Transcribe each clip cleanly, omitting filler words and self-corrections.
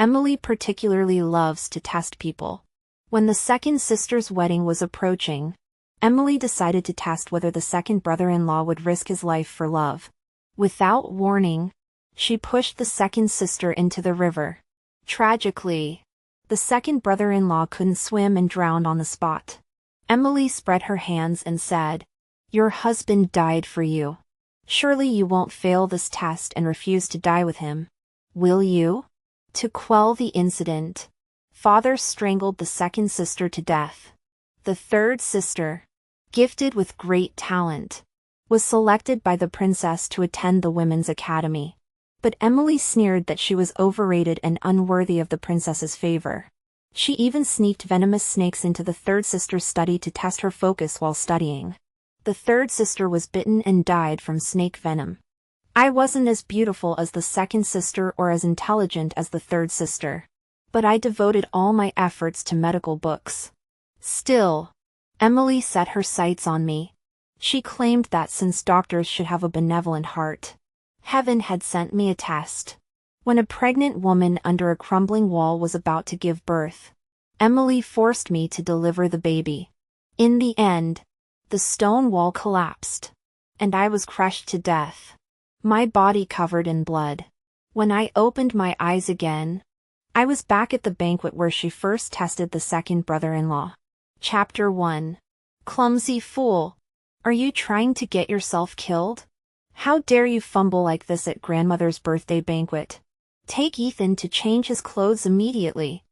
Emily particularly loves to test people. When the second sister's wedding was approaching, Emily decided to test whether the second brother-in-law would risk his life for love. Without warning, she pushed the second sister into the river. Tragically, the second brother-in-law couldn't swim and drowned on the spot. Emily spread her hands and said, "Your husband died for you. Surely you won't fail this test and refuse to die with him, will you?" To quell the incident, father strangled the second sister to death. The third sister, gifted with great talent, was selected by the princess to attend the women's academy. But Emily sneered that she was overrated and unworthy of the princess's favor. She even sneaked venomous snakes into the third sister's study to test her focus while studying. The third sister was bitten and died from snake venom. I wasn't as beautiful as the second sister or as intelligent as the third sister, but I devoted all my efforts to medical books. Still, Emily set her sights on me. She claimed that since doctors should have a benevolent heart, heaven had sent me a test. When a pregnant woman under a crumbling wall was about to give birth, Emily forced me to deliver the baby. In the end, the stone wall collapsed, and I was crushed to death, my body covered in blood. When I opened my eyes again, I was back at the banquet where she first tested the second brother-in-law. Chapter 1. Clumsy fool. Are you trying to get yourself killed? How dare you fumble like this at grandmother's birthday banquet? Take Ethan to change his clothes immediately.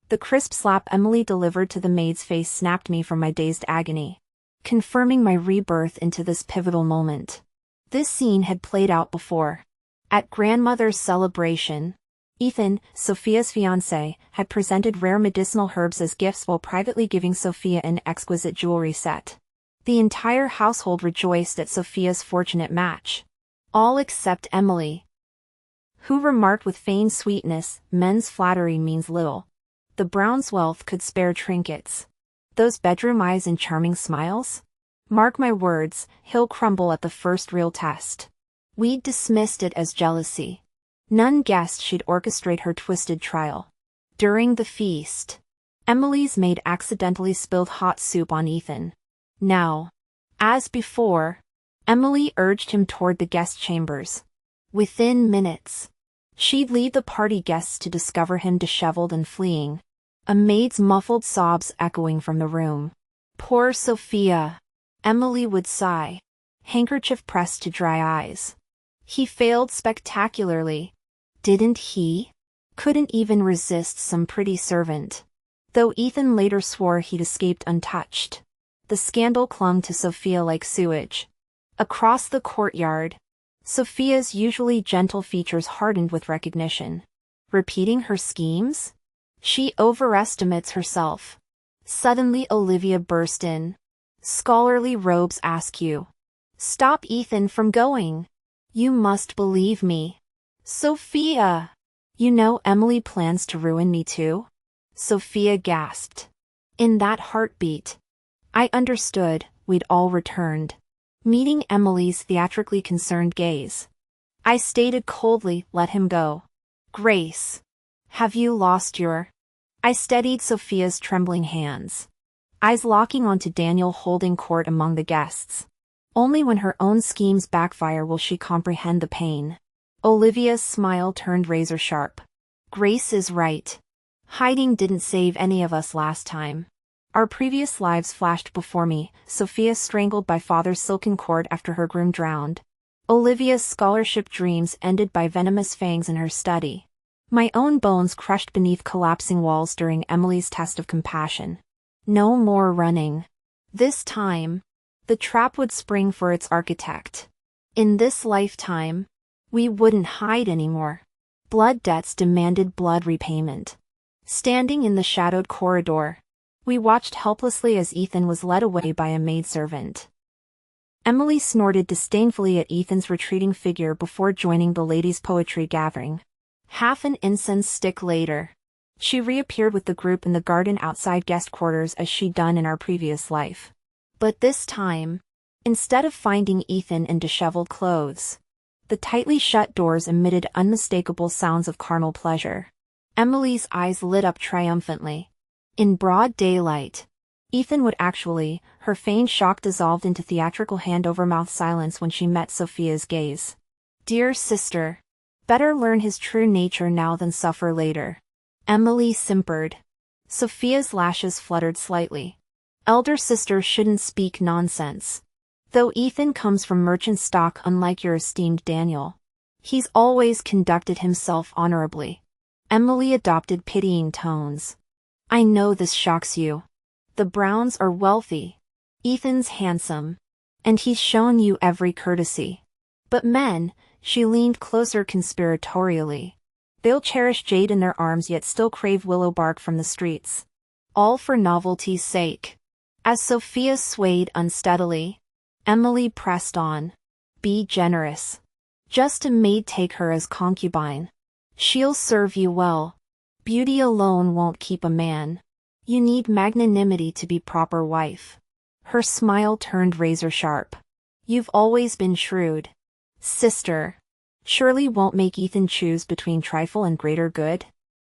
The crisp slap Emily delivered to the maid's face snapped me from my dazed agony, confirming my rebirth into this pivotal moment. This scene had played out before. At grandmother's celebration, Ethan, Sophia's fiancé, had presented rare medicinal herbs as gifts while privately giving Sophia an exquisite jewelry set. The entire household rejoiced at Sophia's fortunate match. All except Emily, who remarked with feigned sweetness, "Men's flattery means little. The Browns' wealth could spare trinkets. Those bedroom eyes and charming smiles? Mark my words, he'll crumble at the first real test." We dismissed it as jealousy. None guessed she'd orchestrate her twisted trial. During the feast, Emily's maid accidentally spilled hot soup on Ethan. Now, as before, Emily urged him toward the guest chambers. Within minutes, she'd lead the party guests to discover him disheveled and fleeing, a maid's muffled sobs echoing from the room. "Poor Sophia," Emily would sigh, handkerchief pressed to dry eyes. "He failed spectacularly, didn't he? Couldn't even resist some pretty servant." Though Ethan later swore he'd escaped untouched, the scandal clung to Sophia like sewage. Across the courtyard, Sophia's usually gentle features hardened with recognition. Repeating her schemes? She overestimates herself. Suddenly Olivia burst in. "Scholarly robes ask you. Stop Ethan from going. You must believe me." "Sophia! You know Emily plans to ruin me too?" Sophia gasped. In that heartbeat, I understood we'd all returned. Meeting Emily's theatrically concerned gaze, I stated coldly, "Let him go." "Grace, have you lost your—" I steadied Sophia's trembling hands, eyes locking onto Daniel holding court among the guests. Only when her own schemes backfire will she comprehend the pain. Olivia's smile turned razor sharp. "Grace is right. Hiding didn't save any of us last time." Our previous lives flashed before me, Sophia strangled by father's silken cord after her groom drowned. Olivia's scholarship dreams ended by venomous fangs in her study. My own bones crushed beneath collapsing walls during Emily's test of compassion. No more running. This time, the trap would spring for its architect. In this lifetime, we wouldn't hide anymore. Blood debts demanded blood repayment. Standing in the shadowed corridor, we watched helplessly as Ethan was led away by a maidservant. Emily snorted disdainfully at Ethan's retreating figure before joining the ladies' poetry gathering. Half an incense stick later, she reappeared with the group in the garden outside guest quarters as she'd done in our previous life. But this time, instead of finding Ethan in disheveled clothes, the tightly shut doors emitted unmistakable sounds of carnal pleasure. Emily's eyes lit up triumphantly. In broad daylight. Ethan would actually, her feigned shock dissolved into theatrical hand-over-mouth silence when she met Sophia's gaze. Dear sister. Better learn his true nature now than suffer later. Emily simpered. Sophia's lashes fluttered slightly. Elder sister shouldn't speak nonsense. Though Ethan comes from merchant stock unlike your esteemed Daniel. He's always conducted himself honorably. Emily adopted pitying tones. I know this shocks you. The Browns are wealthy. Ethan's handsome. And he's shown you every courtesy. But men, she leaned closer conspiratorially. They'll cherish jade in their arms yet still crave willow bark from the streets. All for novelty's sake. As Sophia swayed unsteadily, Emily pressed on. Be generous. Just a maid take her as concubine. She'll serve you well. Beauty alone won't keep a man. You need magnanimity to be proper wife. Her smile turned razor sharp. You've always been shrewd. Sister. Surely won't make Ethan choose between trifle and greater good?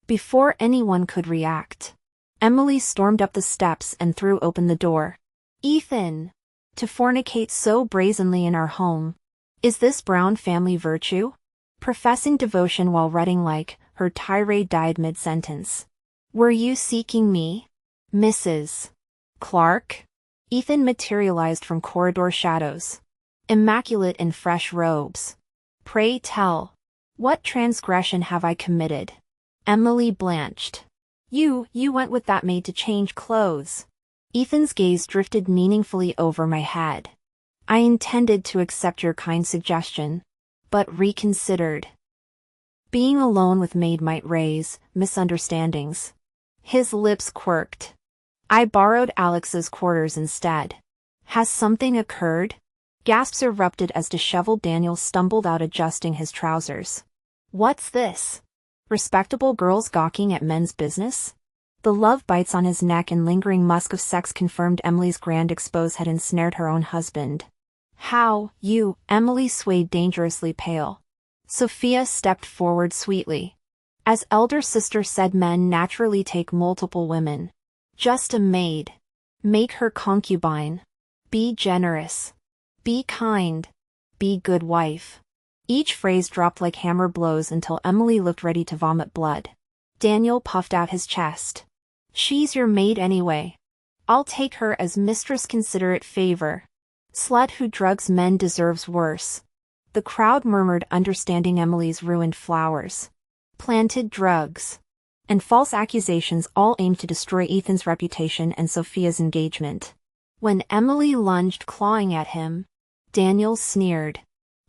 Before anyone could react, Emily stormed up the steps and threw open the door. Ethan! To fornicate so brazenly in our home. Is this Brown family virtue? Professing devotion while reading like, her tirade died mid-sentence. Were you seeking me? Mrs. Clark? Ethan materialized from corridor shadows. Immaculate in fresh robes. Pray tell. What transgression have I committed? Emily blanched. You went with that maid to change clothes. Ethan's gaze drifted meaningfully over my head. I intended to accept your kind suggestion, but reconsidered. Being alone with maid might raise misunderstandings. His lips quirked. I borrowed Alex's quarters instead. Has something occurred? Gasps erupted as disheveled Daniel stumbled out adjusting his trousers. What's this? Respectable girls gawking at men's business? The love bites on his neck and lingering musk of sex confirmed Emily's grand expose had ensnared her own husband. How, you, Emily swayed dangerously pale. Sophia stepped forward sweetly. As elder sister said, men naturally take multiple women. Just a maid. Make her concubine. Be generous. Be kind. Be good wife. Each phrase dropped like hammer blows until Emily looked ready to vomit blood. Daniel puffed out his chest. She's your maid anyway. I'll take her as mistress considerate favor. Slut who drugs men deserves worse. The crowd murmured understanding Emily's ruined flowers. Planted drugs. And false accusations all aimed to destroy Ethan's reputation and Sophia's engagement. When Emily lunged clawing at him, Daniel sneered.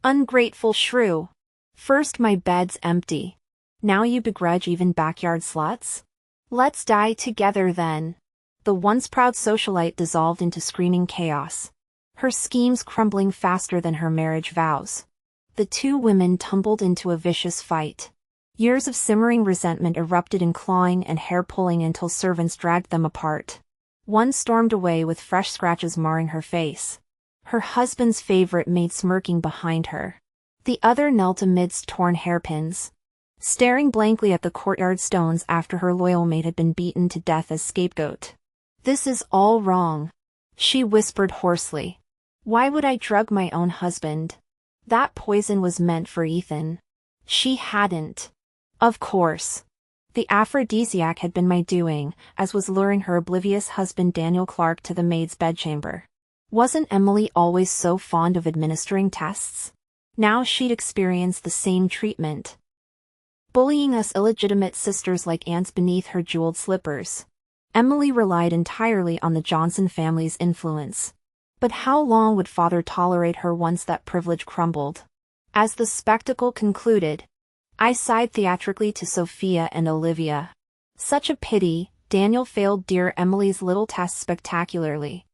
Ungrateful shrew. First my bed's empty. Now you begrudge even backyard sluts? Let's die together then. The once proud socialite dissolved into screaming chaos. Her schemes crumbling faster than her marriage vows. The two women tumbled into a vicious fight. Years of simmering resentment erupted in clawing and hair-pulling until servants dragged them apart. One stormed away with fresh scratches marring her face. Her husband's favorite maid smirking behind her. The other knelt amidst torn hairpins, staring blankly at the courtyard stones after her loyal mate had been beaten to death as scapegoat. This is all wrong, she whispered hoarsely. Why would I drug my own husband? That poison was meant for Ethan. She hadn't. Of course. The aphrodisiac had been my doing, as was luring her oblivious husband Daniel Clark to the maid's bedchamber. Wasn't Emily always so fond of administering tests? Now she'd experienced the same treatment. Bullying us illegitimate sisters like ants beneath her jeweled slippers. Emily relied entirely on the Johnson family's influence. But how long would father tolerate her once that privilege crumbled? As the spectacle concluded, I sighed theatrically to Sophia and Olivia. Such a pity, Daniel failed dear Emily's little test spectacularly.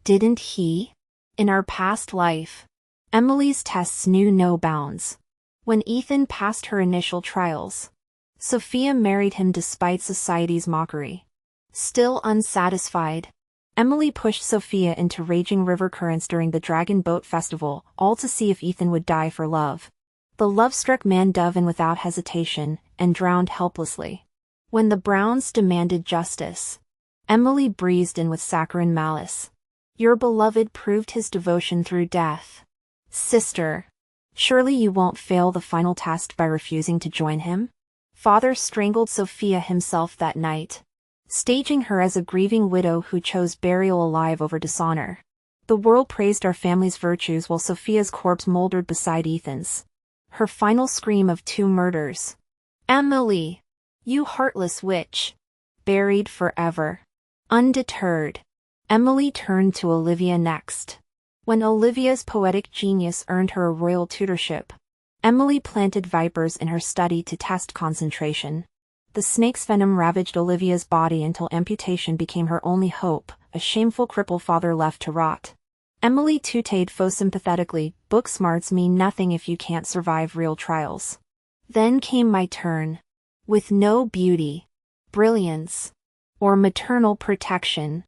Didn't he? In our past life, Emily's tests knew no bounds. When Ethan passed her initial trials, Sophia married him despite society's mockery. Still unsatisfied, Emily pushed Sophia into raging river currents during the Dragon Boat Festival, all to see if Ethan would die for love. The love-struck man dove in without hesitation, and drowned helplessly. When the Browns demanded justice, Emily breezed in with saccharine malice. Your beloved proved his devotion through death. Sister, surely you won't fail the final test by refusing to join him? Father strangled Sophia himself that night, staging her as a grieving widow who chose burial alive over dishonor. The world praised our family's virtues while Sophia's corpse moldered beside Ethan's. Her final scream of 2 murders. Emily, you heartless witch. Buried forever. Undeterred, Emily turned to Olivia next. When Olivia's poetic genius earned her a royal tutorship, Emily planted vipers in her study to test concentration. The snake's venom ravaged Olivia's body until amputation became her only hope, a shameful cripple father left to rot. Emily tutored Faux sympathetically, book smarts mean nothing if you can't survive real trials. Then came my turn. With no beauty, brilliance, or maternal protection,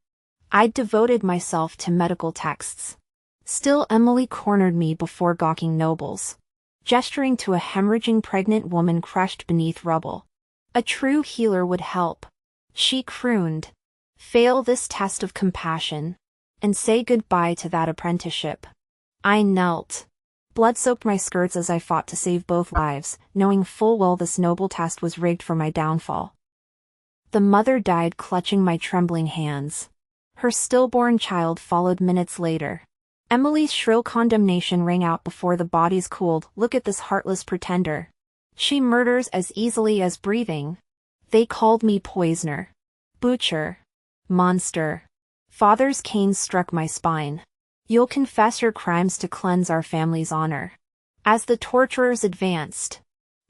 I'd devoted myself to medical texts. Still Emily cornered me before gawking nobles, gesturing to a hemorrhaging pregnant woman crushed beneath rubble. A true healer would help, she crooned. Fail this test of compassion, and say goodbye to that apprenticeship. I knelt. Blood soaked my skirts as I fought to save both lives, knowing full well this noble test was rigged for my downfall. The mother died clutching my trembling hands. Her stillborn child followed minutes later. Emily's shrill condemnation rang out before the bodies cooled. Look at this heartless pretender. She murders as easily as breathing. They called me poisoner, butcher, monster. Father's canes struck my spine. You'll confess your crimes to cleanse our family's honor. As the torturers advanced,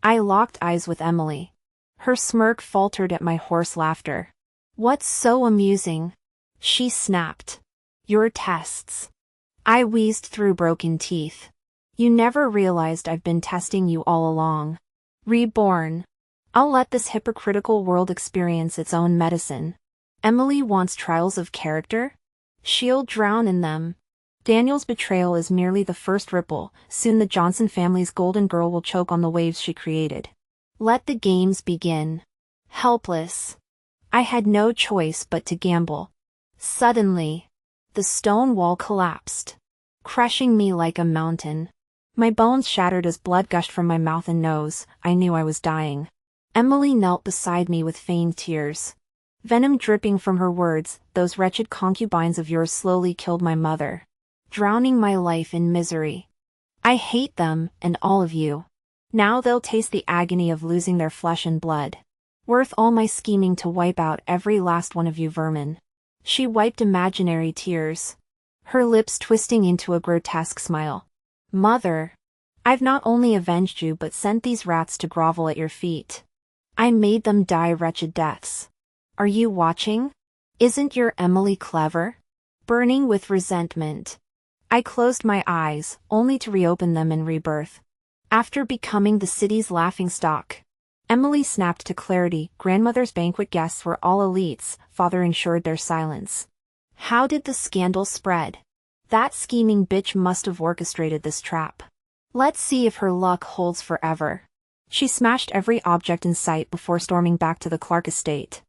I locked eyes with Emily. Her smirk faltered at my hoarse laughter. What's so amusing? She snapped. Your tests. I wheezed through broken teeth. You never realized I've been testing you all along. Reborn. I'll let this hypocritical world experience its own medicine. Emily wants trials of character? She'll drown in them. Daniel's betrayal is merely the first ripple. Soon the Johnson family's golden girl will choke on the waves she created. Let the games begin. Helpless, I had no choice but to gamble. Suddenly, the stone wall collapsed, crushing me like a mountain. My bones shattered as blood gushed from my mouth and nose. I knew I was dying. Emily knelt beside me with feigned tears, venom dripping from her words. Those wretched concubines of yours slowly killed my mother, drowning my life in misery. I hate them, and all of you. Now they'll taste the agony of losing their flesh and blood. Worth all my scheming to wipe out every last one of you vermin. She wiped imaginary tears, her lips twisting into a grotesque smile. Mother, I've not only avenged you but sent these rats to grovel at your feet. I made them die wretched deaths. Are you watching? Isn't your Emily clever? Burning with resentment, I closed my eyes, only to reopen them in rebirth. After becoming the city's laughingstock, Emily snapped to clarity. Grandmother's banquet guests were all elites. Father ensured their silence. How did the scandal spread? That scheming bitch must have orchestrated this trap. Let's see if her luck holds forever. She smashed every object in sight before storming back to the Clark estate.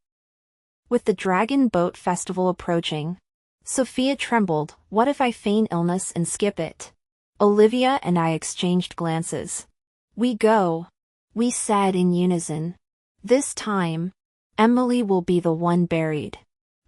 With the Dragon Boat Festival approaching, Sophia trembled. What if I feign illness and skip it? Olivia and I exchanged glances. We go, we said in unison. This time, Emily will be the one buried.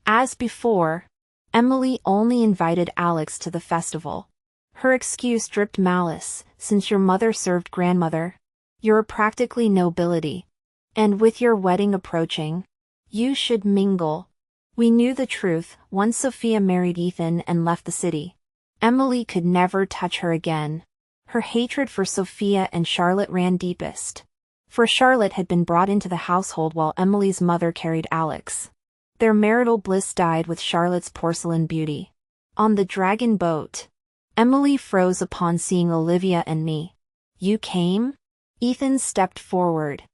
As before, Emily only invited Alex to the festival. Her excuse dripped malice. Since your mother served grandmother, you're practically nobility. And with your wedding approaching, you should mingle. We knew the truth. Once Sophia married Ethan and left the city, Emily could never touch her again. Her hatred for Sophia and Charlotte ran deepest. For Charlotte had been brought into the household while Emily's mother carried Alex. Their marital bliss died with Charlotte's porcelain beauty. On the dragon boat, Emily froze upon seeing Olivia and me. You came? Ethan stepped forward.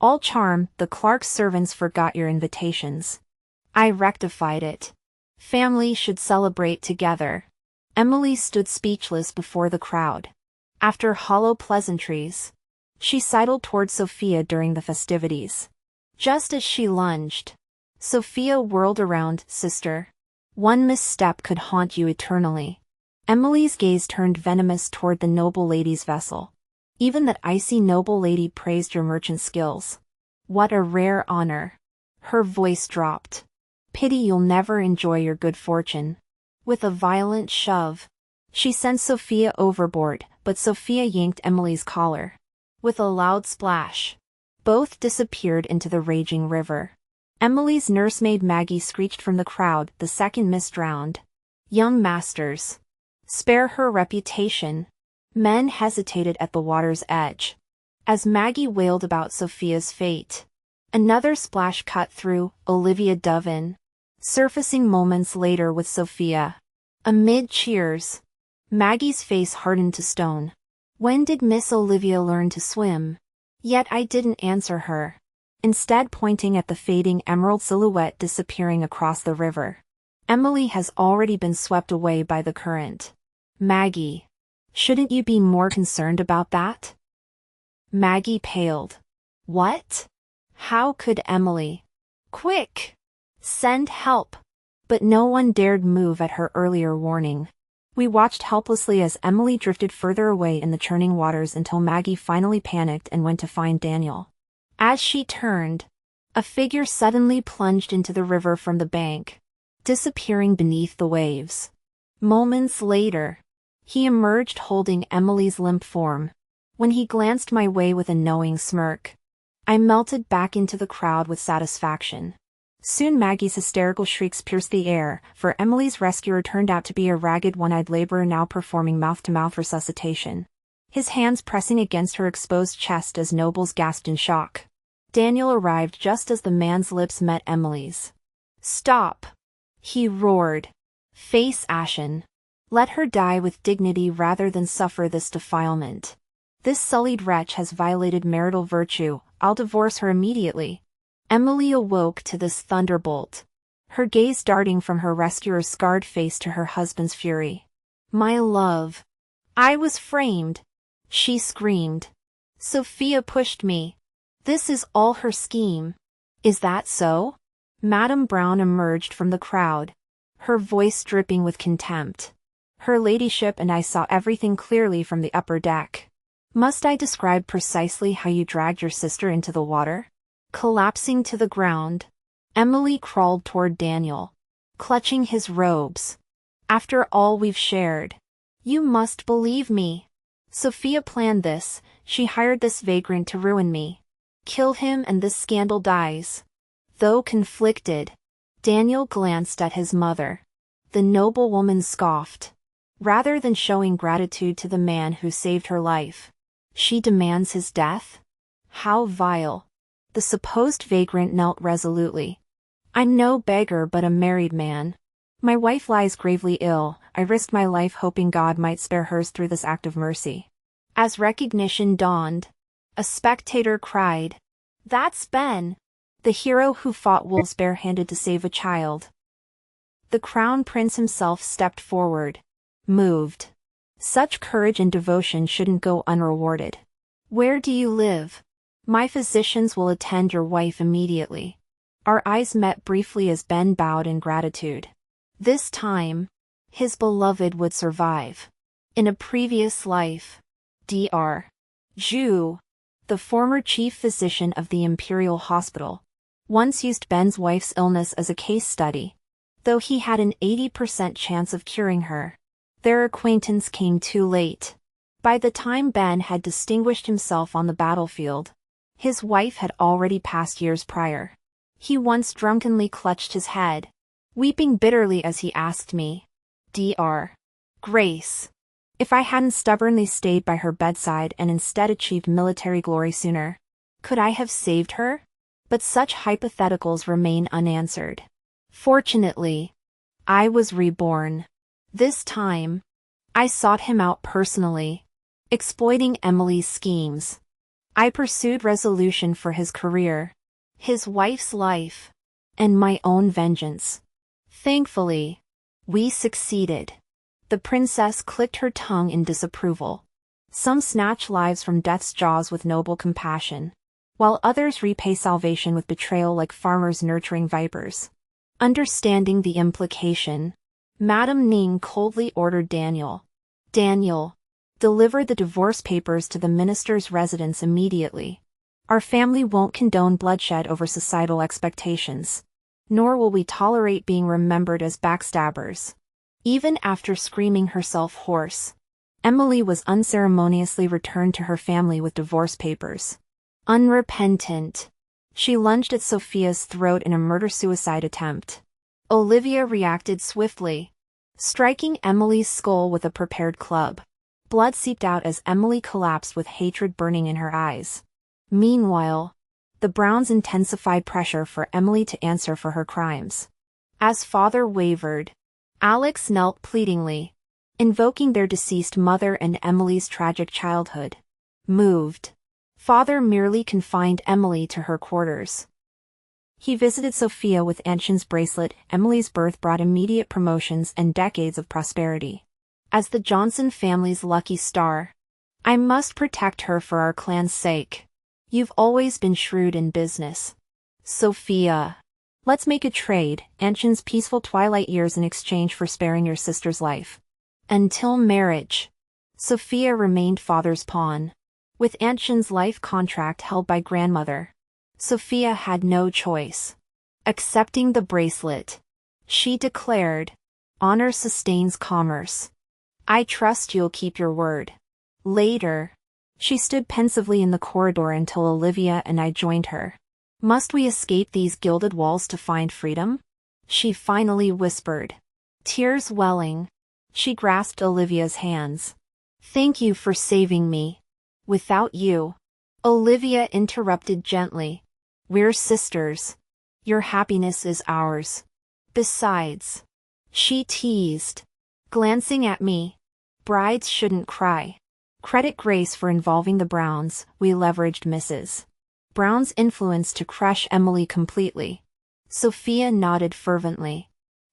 All charm, the Clark servants forgot your invitations. I rectified it. Family should celebrate together. Emily stood speechless before the crowd. After hollow pleasantries, she sidled toward Sophia during the festivities. Just as she lunged, Sophia whirled around. Sister, one misstep could haunt you eternally. Emily's gaze turned venomous toward the noble lady's vessel. Even that icy noble lady praised your merchant skills. What a rare honor. Her voice dropped. Pity you'll never enjoy your good fortune. With a violent shove, she sent Sophia overboard, but Sophia yanked Emily's collar. With a loud splash, both disappeared into the raging river. Emily's nursemaid Maggie screeched from the crowd. The second miss drowned. Young masters, spare her reputation. Men hesitated at the water's edge, as Maggie wailed about Sophia's fate. Another splash cut through. Olivia dove in, surfacing moments later with Sophia. Amid cheers, Maggie's face hardened to stone. When did Miss Olivia learn to swim? Yet I didn't answer her, instead pointing at the fading emerald silhouette disappearing across the river. Emily has already been swept away by the current. Maggie, shouldn't you be more concerned about that? Maggie paled. What? How could Emily? Quick! Send help! But no one dared move at her earlier warning. We watched helplessly as Emily drifted further away in the churning waters until Maggie finally panicked and went to find Daniel. As she turned, a figure suddenly plunged into the river from the bank, disappearing beneath the waves. Moments later, he emerged holding Emily's limp form. When he glanced my way with a knowing smirk, I melted back into the crowd with satisfaction. Soon Maggie's hysterical shrieks pierced the air, for Emily's rescuer turned out to be a ragged one-eyed laborer now performing mouth-to-mouth resuscitation, his hands pressing against her exposed chest as nobles gasped in shock. Daniel arrived just as the man's lips met Emily's. Stop! He roared, face ashen. Let her die with dignity rather than suffer this defilement. This sullied wretch has violated marital virtue. I'll divorce her immediately. Emily awoke to this thunderbolt, her gaze darting from her rescuer's scarred face to her husband's fury. My love, I was framed, she screamed. Sophia pushed me. This is all her scheme. Is that so? Madame Brown emerged from the crowd, her voice dripping with contempt. Her ladyship and I saw everything clearly from the upper deck. Must I describe precisely how you dragged your sister into the water? Collapsing to the ground, Emily crawled toward Daniel, clutching his robes. After all we've shared, you must believe me. Sophia planned this. She hired this vagrant to ruin me. Kill him and this scandal dies. Though conflicted, Daniel glanced at his mother. The noblewoman scoffed. Rather than showing gratitude to the man who saved her life, she demands his death? How vile. The supposed vagrant knelt resolutely. I'm no beggar but a married man. My wife lies gravely ill. I risked my life hoping God might spare hers through this act of mercy. As recognition dawned, a spectator cried, That's Ben, the hero who fought wolves barehanded to save a child. The crown prince himself stepped forward, moved. Such courage and devotion shouldn't go unrewarded. Where do you live? My physicians will attend your wife immediately. Our eyes met briefly as Ben bowed in gratitude. This time, his beloved would survive. In a previous life, Dr. Zhu, the former chief physician of the Imperial Hospital, once used Ben's wife's illness as a case study. Though he had an 80% chance of curing her, their acquaintance came too late. By the time Ben had distinguished himself on the battlefield, his wife had already passed years prior. He once drunkenly clutched his head, weeping bitterly as he asked me, Dr. Grace, if I hadn't stubbornly stayed by her bedside and instead achieved military glory sooner, could I have saved her? But such hypotheticals remain unanswered. Fortunately, I was reborn. This time, I sought him out personally, exploiting Emily's schemes. I pursued resolution for his career, his wife's life, and my own vengeance. Thankfully, we succeeded. The princess clicked her tongue in disapproval. Some snatch lives from death's jaws with noble compassion. while others repay salvation with betrayal like farmers nurturing vipers. Understanding the implication, Madame Ning coldly ordered Daniel, deliver the divorce papers to the minister's residence immediately. Our family won't condone bloodshed over societal expectations. Nor will we tolerate being remembered as backstabbers. Even after screaming herself hoarse, Emily was unceremoniously returned to her family with divorce papers. Unrepentant, she lunged at Sophia's throat in a murder-suicide attempt. Olivia reacted swiftly, striking Emily's skull with a prepared club. Blood seeped out as Emily collapsed with hatred burning in her eyes. Meanwhile, the Browns intensified pressure for Emily to answer for her crimes. As father wavered, Alex knelt pleadingly, invoking their deceased mother and Emily's tragic childhood. Moved, father merely confined Emily to her quarters. He visited Sophia with Anshin's bracelet. Emily's birth brought immediate promotions and decades of prosperity. As the Johnson family's lucky star, I must protect her for our clan's sake. You've always been shrewd in business, Sophia. Let's make a trade, Anshin's peaceful twilight years in exchange for sparing your sister's life. Until marriage, Sophia remained father's pawn. With Anshin's life contract held by grandmother, Sophia had no choice. Accepting the bracelet, she declared, honor sustains commerce. I trust you'll keep your word. Later, she stood pensively in the corridor until Olivia and I joined her. Must we escape these gilded walls to find freedom? She finally whispered. Tears welling, she grasped Olivia's hands. Thank you for saving me. Without you, Olivia interrupted gently. We're sisters. Your happiness is ours. Besides, she teased, glancing at me, brides shouldn't cry. Credit Grace for involving the Browns. We leveraged Mrs. Brown's influence to crush Emily completely. Sophia nodded fervently.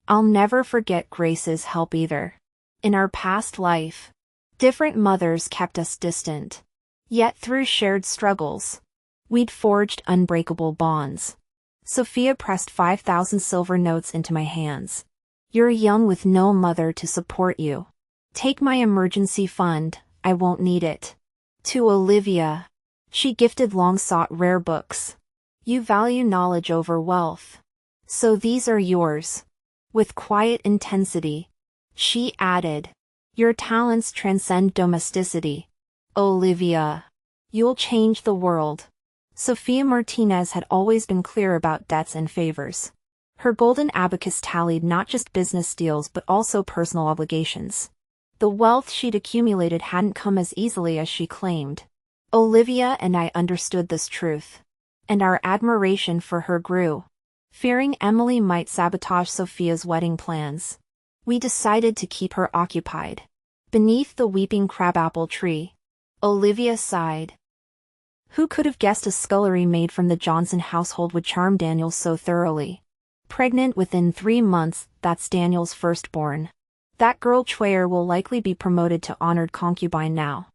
I'll never forget Grace's help either. In our past life, different mothers kept us distant. Yet through shared struggles, we'd forged unbreakable bonds. Sophia pressed 5,000 silver notes into my hands. You're young with no mother to support you. Take my emergency fund, I won't need it. To Olivia, she gifted long-sought rare books. You value knowledge over wealth. So these are yours. With quiet intensity, she added, your talents transcend domesticity. Olivia, you'll change the world. Sophia Martinez had always been clear about debts and favors. Her golden abacus tallied not just business deals but also personal obligations. The wealth she'd accumulated hadn't come as easily as she claimed. Olivia and I understood this truth, and our admiration for her grew. Fearing Emily might sabotage Sophia's wedding plans, we decided to keep her occupied. Beneath the weeping crabapple tree, Olivia sighed. Who could have guessed a scullery maid from the Johnson household would charm Daniel so thoroughly? Pregnant within 3 months, that's Daniel's firstborn. That girl Chwayer will likely be promoted to honored concubine now.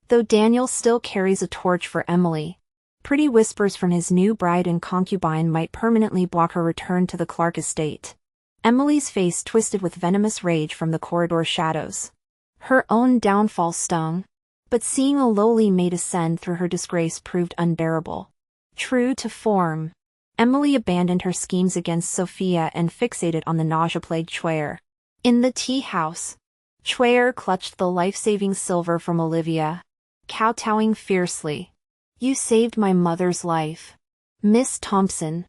Though Daniel still carries a torch for Emily, pretty whispers from his new bride and concubine might permanently block her return to the Clark estate. Emily's face twisted with venomous rage from the corridor shadows. Her own downfall stung, but seeing a lowly maid ascend through her disgrace proved unbearable. True to form, Emily abandoned her schemes against Sophia and fixated on the nausea-plagued Chwayer. In the tea house, Chwayer clutched the life-saving silver from Olivia, kowtowing fiercely. You saved my mother's life. Miss Thompson.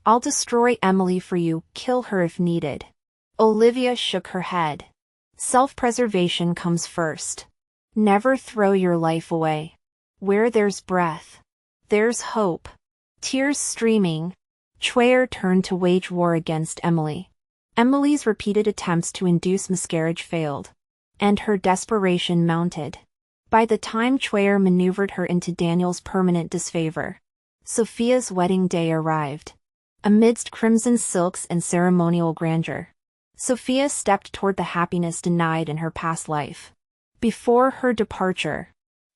I'll destroy Emily for you, kill her if needed. Olivia shook her head. Self-preservation comes first. Never throw your life away. Where there's breath, there's hope. Tears streaming, Chwayer turned to wage war against Emily. Emily's repeated attempts to induce miscarriage failed, and her desperation mounted. By the time Chwayer maneuvered her into Daniel's permanent disfavor, Sophia's wedding day arrived. Amidst crimson silks and ceremonial grandeur, Sophia stepped toward the happiness denied in her past life. Before her departure,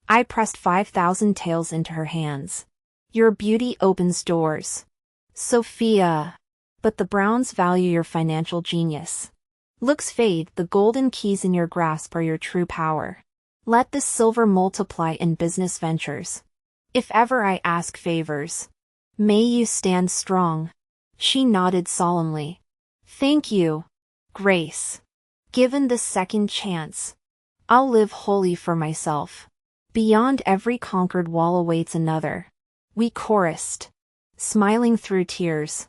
I pressed 5,000 taels into her hands. Your beauty opens doors, Sophia. But the Browns value your financial genius. Looks fade, the golden keys in your grasp are your true power. Let this silver multiply in business ventures. If ever I ask favors, may you stand strong. She nodded solemnly. Thank you, Grace. Given this second chance, I'll live wholly for myself. Beyond every conquered wall awaits another. We chorused, smiling through tears.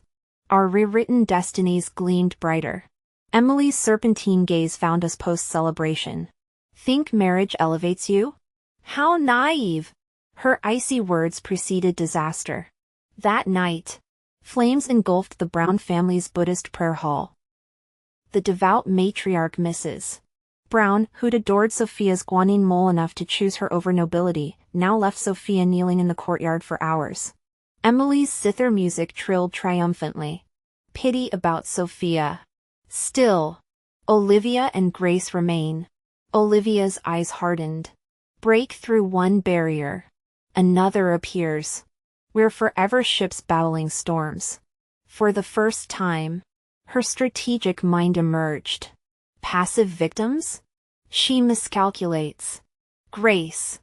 Our rewritten destinies gleamed brighter. Emily's serpentine gaze found us post-celebration. Think marriage elevates you? How naive! Her icy words preceded disaster. That night, flames engulfed the Brown family's Buddhist prayer hall. The devout matriarch Mrs. Brown, who'd adored Sophia's guanine mole enough to choose her over nobility, now left Sophia kneeling in the courtyard for hours. Emily's zither music trilled triumphantly. Pity about Sophia. Still, Olivia and Grace remain. Olivia's eyes hardened. Break through one barrier. Another appears. We're forever ships battling storms. For the first time, her strategic mind emerged. Passive victims? She miscalculates. Grace.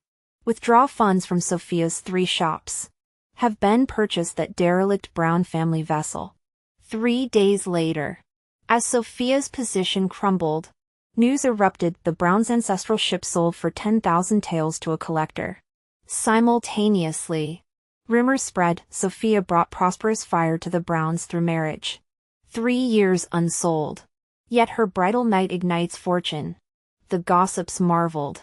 Withdraw funds from Sophia's 3 shops. Have Ben purchased that derelict Brown family vessel. 3 days later, as Sophia's position crumbled, news erupted: the Browns' ancestral ship sold for 10,000 taels to a collector. Simultaneously, rumors spread: Sophia brought prosperous fire to the Browns through marriage. 3 years unsold. Yet her bridal night ignites fortune. The gossips marveled.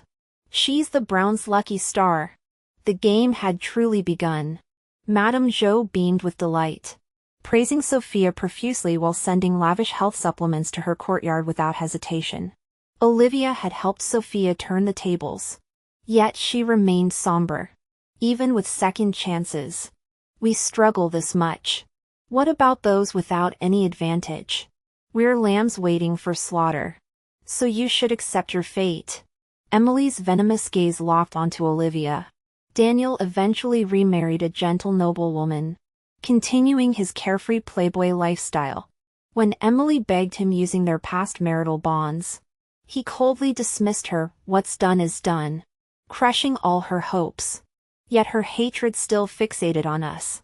She's the Browns' lucky star. The game had truly begun. Madame Jo beamed with delight, praising Sophia profusely while sending lavish health supplements to her courtyard without hesitation. Olivia had helped Sophia turn the tables. Yet she remained somber. Even with second chances, we struggle this much. What about those without any advantage? We're lambs waiting for slaughter. So you should accept your fate. Emily's venomous gaze locked onto Olivia. Daniel eventually remarried a gentle noblewoman, continuing his carefree playboy lifestyle. When Emily begged him using their past marital bonds, he coldly dismissed her. What's done is done, crushing all her hopes. Yet her hatred still fixated on us.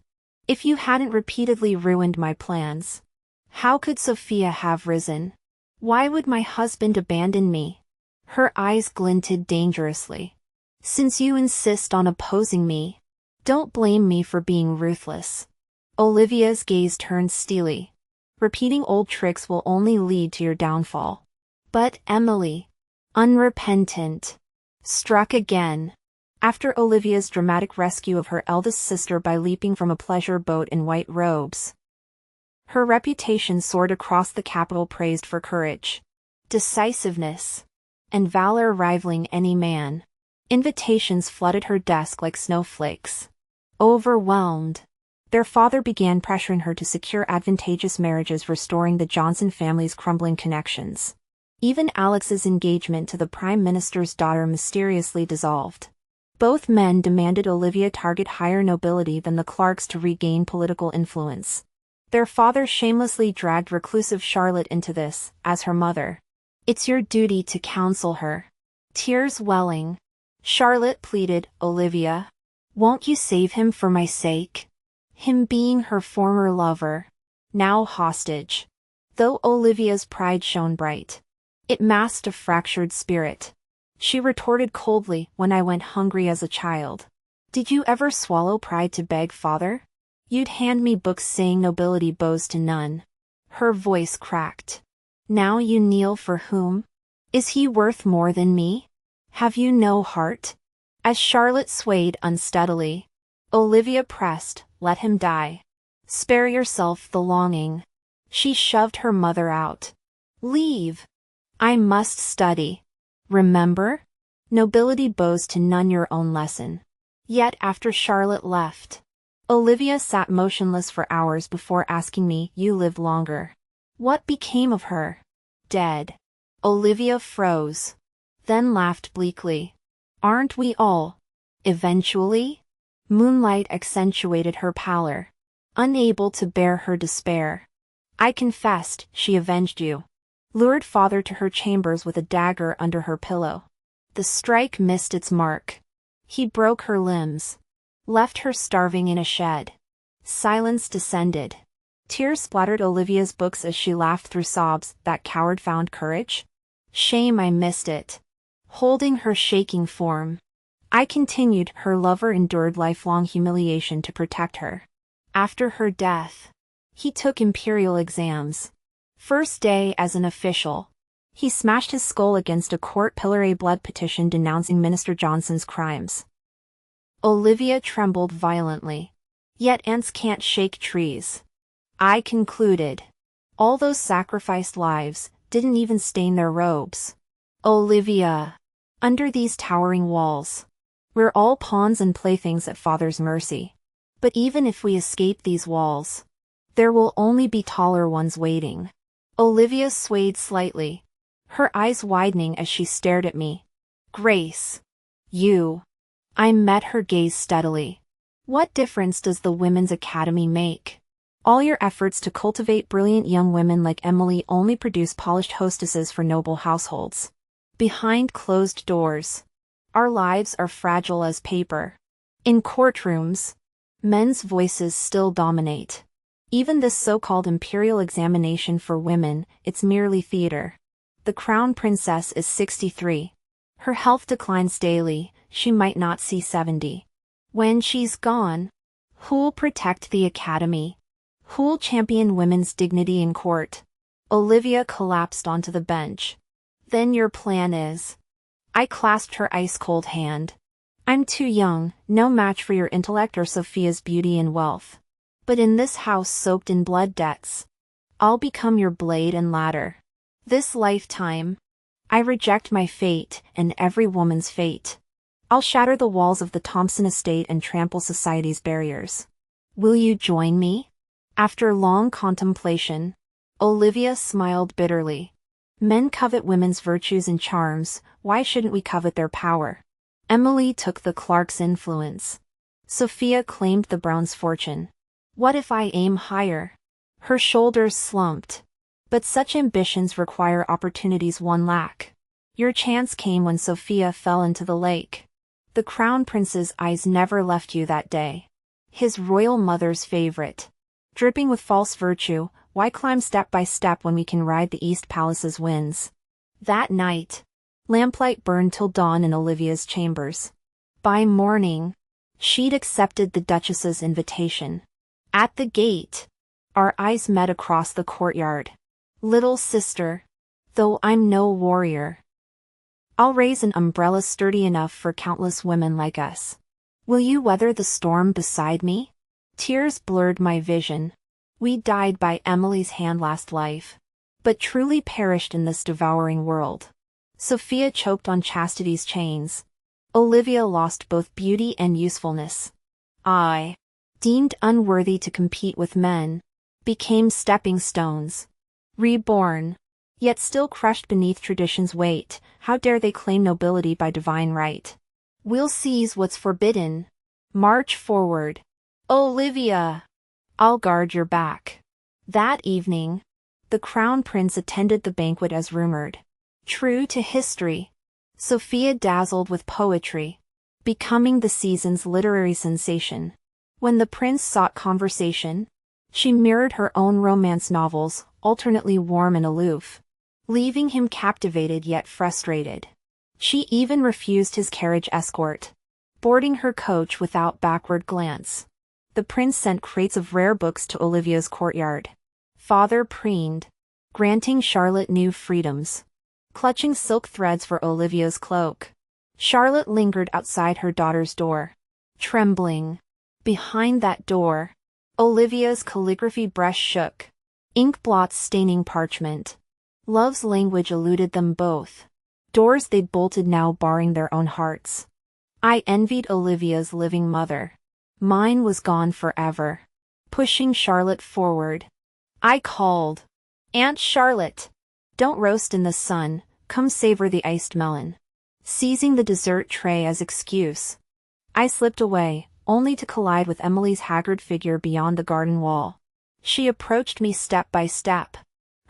If you hadn't repeatedly ruined my plans, how could Sophia have risen? Why would my husband abandon me? Her eyes glinted dangerously. Since you insist on opposing me, don't blame me for being ruthless. Olivia's gaze turned steely. Repeating old tricks will only lead to your downfall. But Emily, unrepentant, struck again. After Olivia's dramatic rescue of her eldest sister by leaping from a pleasure boat in white robes, her reputation soared across the capital, praised for courage, decisiveness, and valor rivaling any man. Invitations flooded her desk like snowflakes. Overwhelmed, their father began pressuring her to secure advantageous marriages, restoring the Johnson family's crumbling connections. Even Alex's engagement to the Prime Minister's daughter mysteriously dissolved. Both men demanded Olivia target higher nobility than the Clarks to regain political influence. Their father shamelessly dragged reclusive Charlotte into this, as her mother. It's your duty to counsel her. Tears welling, Charlotte pleaded. Olivia, won't you save him for my sake? Him being her former lover, now hostage. Though Olivia's pride shone bright, it masked a fractured spirit. She retorted coldly, when I went hungry as a child, did you ever swallow pride to beg, father? You'd hand me books saying nobility bows to none. Her voice cracked. Now you kneel for whom? Is he worth more than me? Have you no heart? As Charlotte swayed unsteadily, Olivia pressed, let him die. Spare yourself the longing. She shoved her mother out. Leave. I must study. Remember? Nobility bows to none, your own lesson. Yet after Charlotte left, Olivia sat motionless for hours before asking me, you lived longer. What became of her? Dead. Olivia froze, then laughed bleakly. Aren't we all? Eventually? Moonlight accentuated her pallor. Unable to bear her despair. I confessed, she avenged you. Lured father to her chambers with a dagger under her pillow. The strike missed its mark. He broke her limbs. Left her starving in a shed. Silence descended. Tears splattered Olivia's books as she laughed through sobs. That coward found courage? Shame, I missed it. Holding her shaking form. I continued. Her lover endured lifelong humiliation to protect her. After her death, he took imperial exams. First day as an official. He smashed his skull against a court pillar. A blood petition denouncing Minister Johnson's crimes. Olivia trembled violently. Yet ants can't shake trees. I concluded. All those sacrificed lives didn't even stain their robes. Olivia. Under these towering walls. We're all pawns and playthings at Father's mercy. But even if we escape these walls, there will only be taller ones waiting. Olivia swayed slightly, her eyes widening as she stared at me. Grace. You. I met her gaze steadily. What difference does the Women's Academy make? All your efforts to cultivate brilliant young women like Emily only produce polished hostesses for noble households. Behind closed doors, our lives are fragile as paper. In courtrooms, men's voices still dominate. Even this so-called imperial examination for women, it's merely theater. The crown princess is 63. Her health declines daily, she might not see 70. When she's gone, who'll protect the academy? Who'll champion women's dignity in court? Olivia collapsed onto the bench. Then your plan is? I clasped her ice-cold hand. I'm too young, no match for your intellect or Sophia's beauty and wealth. But in this house soaked in blood debts, I'll become your blade and ladder. This lifetime, I reject my fate and every woman's fate. I'll shatter the walls of the Thompson estate and trample society's barriers. Will you join me? After long contemplation, Olivia smiled bitterly. Men covet women's virtues and charms, why shouldn't we covet their power? Emily took the Clark's influence. Sophia claimed the Brown's fortune. What if I aim higher? Her shoulders slumped. But such ambitions require opportunities one lack. Your chance came when Sophia fell into the lake. The crown prince's eyes never left you that day. His royal mother's favorite. Dripping with false virtue, why climb step by step when we can ride the East Palace's winds? That night, lamplight burned till dawn in Olivia's chambers. By morning, she'd accepted the Duchess's invitation. At the gate, our eyes met across the courtyard. Little sister, though I'm no warrior, I'll raise an umbrella sturdy enough for countless women like us. Will you weather the storm beside me? Tears blurred my vision. We died by Emily's hand last life, but truly perished in this devouring world. Sophia choked on chastity's chains. Olivia lost both beauty and usefulness. I, deemed unworthy to compete with men, became stepping stones. Reborn, yet still crushed beneath tradition's weight, how dare they claim nobility by divine right? We'll seize what's forbidden. March forward. Olivia! I'll guard your back. That evening, the crown prince attended the banquet as rumored. True to history, Sophia dazzled with poetry, becoming the season's literary sensation. When the prince sought conversation, she mirrored her own romance novels, alternately warm and aloof, leaving him captivated yet frustrated. She even refused his carriage escort, boarding her coach without backward glance. The prince sent crates of rare books to Olivia's courtyard. Father preened, granting Charlotte new freedoms, clutching silk threads for Olivia's cloak. Charlotte lingered outside her daughter's door, trembling. Behind that door, Olivia's calligraphy brush shook, ink blots staining parchment. Love's language eluded them both. Doors they'd bolted now barring their own hearts. I envied Olivia's living mother. Mine was gone forever. Pushing Charlotte forward, I called, Aunt Charlotte! Don't roast in the sun, come savor the iced melon. Seizing the dessert tray as excuse, I slipped away, only to collide with Emily's haggard figure beyond the garden wall. She approached me step by step.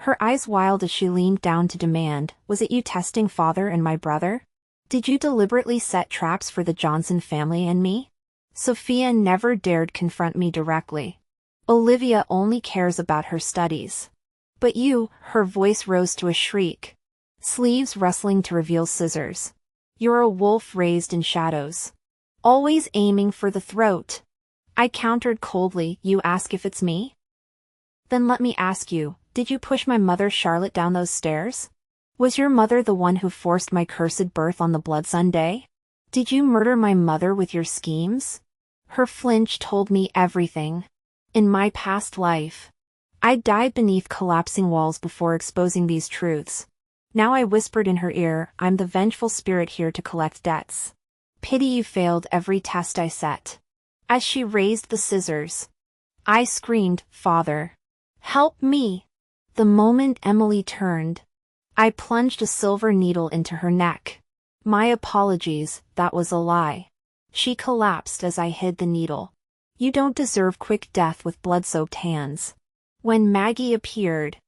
Her eyes wild as she leaned down to demand, "Was it you testing father and my brother? Did you deliberately set traps for the Johnson family and me?" Sophia never dared confront me directly. "Olivia only cares about her studies. But you," her voice rose to a shriek, sleeves rustling to reveal scissors. "You're a wolf raised in shadows. Always aiming for the throat." I countered coldly, "You ask if it's me? Then let me ask you, did you push my mother Charlotte down those stairs? Was your mother the one who forced my cursed birth on the Blood Sunday? Did you murder my mother with your schemes?" Her flinch told me everything. In my past life, I died beneath collapsing walls before exposing these truths. Now I whispered in her ear, "I'm the vengeful spirit here to collect debts. Pity you failed every test I set." As she raised the scissors, I screamed, "Father, help me!" The moment Emily turned, I plunged a silver needle into her neck. "My apologies, that was a lie." She collapsed as I hid the needle. "You don't deserve quick death with blood-soaked hands." When Maggie appeared,